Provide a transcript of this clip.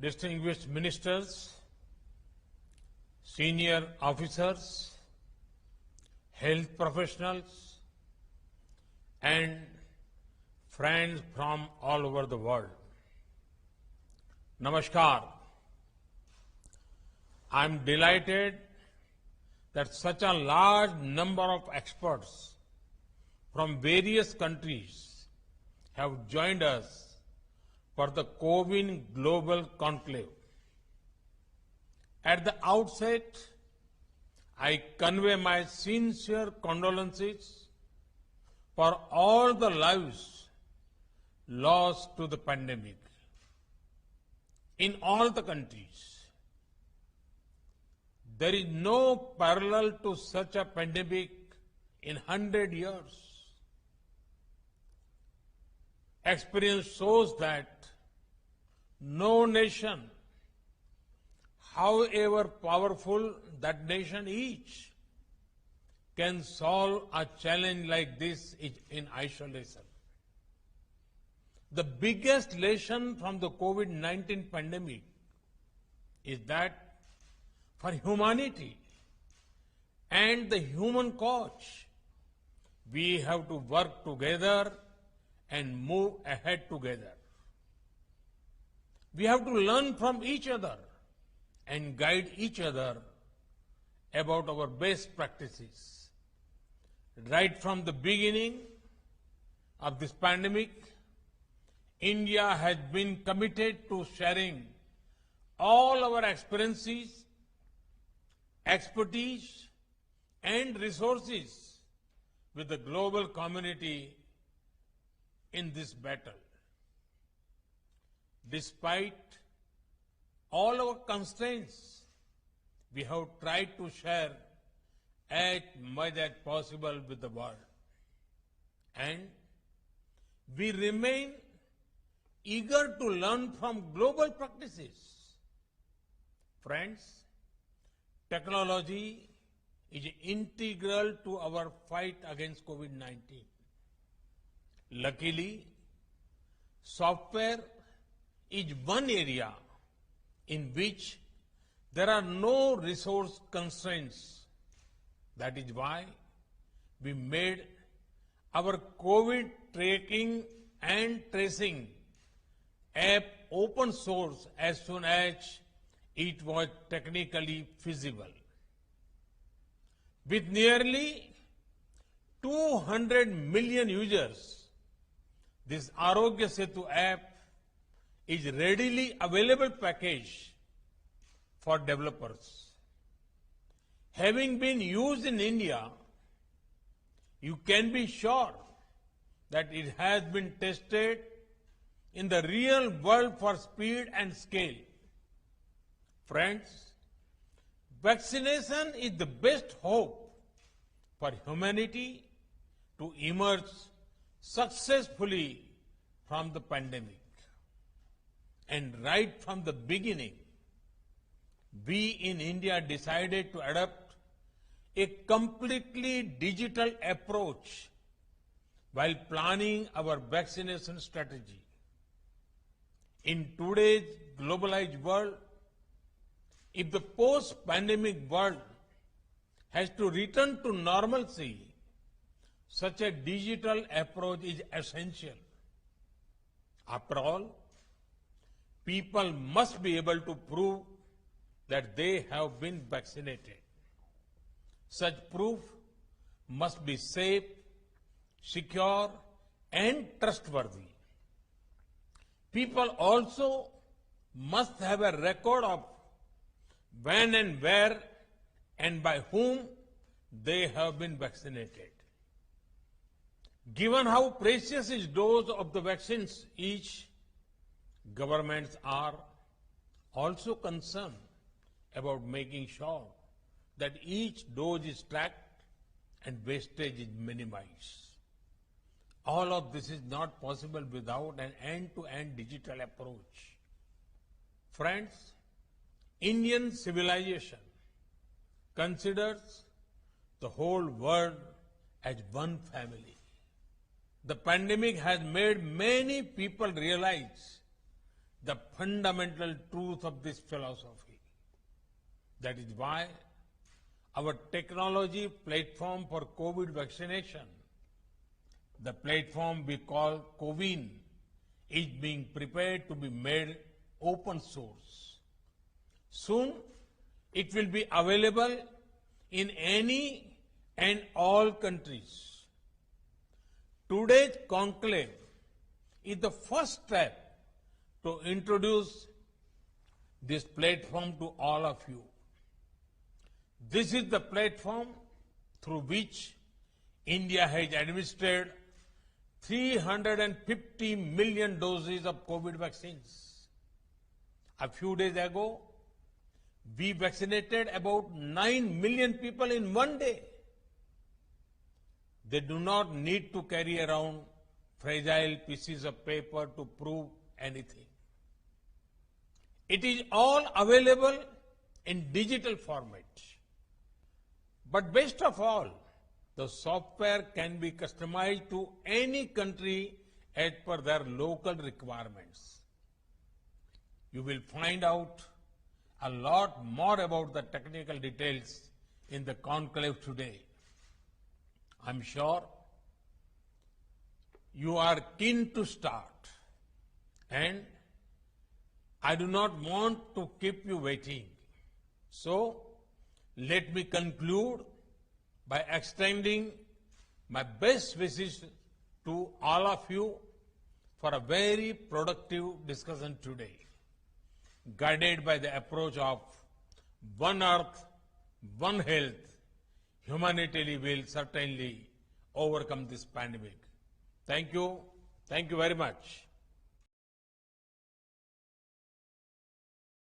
distinguished ministers, senior officers, health professionals, and friends from all over the world. Namaskar. I am delighted that such a large number of experts from various countries have joined us for the CoWIN Global Conclave. At the outset, I convey my sincere condolences for all the lives lost to the pandemic in all the countries. There is no parallel to such a pandemic in 100 years. Experience shows that no nation, however powerful that nation is, can solve a challenge like this in isolation. The biggest lesson from the COVID-19 pandemic is that for humanity and the human cause, we have to work together and move ahead together. We have to learn from each other and guide each other about our best practices. Right from the beginning of this pandemic, India has been committed to sharing all our experiences, expertise, and resources with the global community in this battle. Despite all our constraints, we have tried to share as much as possible with the world. And we remain eager to learn from global practices. Friends, technology is integral to our fight against COVID-19. Luckily, software is one area in which there are no resource constraints. That is why we made our COVID tracking and tracing app open source as soon as it was technically feasible. With nearly 200 million users, this Arogya Setu app is readily available package for developers. Having been used in India, you can be sure that it has been tested in the real world for speed and scale. Friends, vaccination is the best hope for humanity to emerge successfully from the pandemic. And right from the beginning, we in India decided to adopt a completely digital approach while planning our vaccination strategy. In today's globalized world, if the post-pandemic world has to return to normalcy, such a digital approach is essential. After all, people must be able to prove that they have been vaccinated. Such proof must be safe, secure, and trustworthy. People also must have a record of when and where and by whom they have been vaccinated. Given how precious each dose of the vaccines is, governments are also concerned about making sure that each dose is tracked and wastage is minimized. All of this is not possible without an end-to-end digital approach. Friends, Indian civilization considers the whole world as one family. The pandemic has made many people realize the fundamental truth of this philosophy. That is why our technology platform for COVID vaccination, the platform we call CoWIN, is being prepared to be made open source. Soon, it will be available in any and all countries. Today's conclave is the first step to introduce this platform to all of you. This is the platform through which India has administered 350 million doses of COVID vaccines. A few days ago, we vaccinated about 9 million people in one day. They do not need to carry around fragile pieces of paper to prove anything. It is all available in digital format. But best of all, the software can be customized to any country as per their local requirements. You will find out a lot more about the technical details in the conclave today. I'm sure you are keen to start, and I do not want to keep you waiting. So, let me conclude by extending my best wishes to all of you for a very productive discussion today, guided by the approach of One Earth, One Health. Humanity will certainly overcome this pandemic. Thank you. Thank you very much.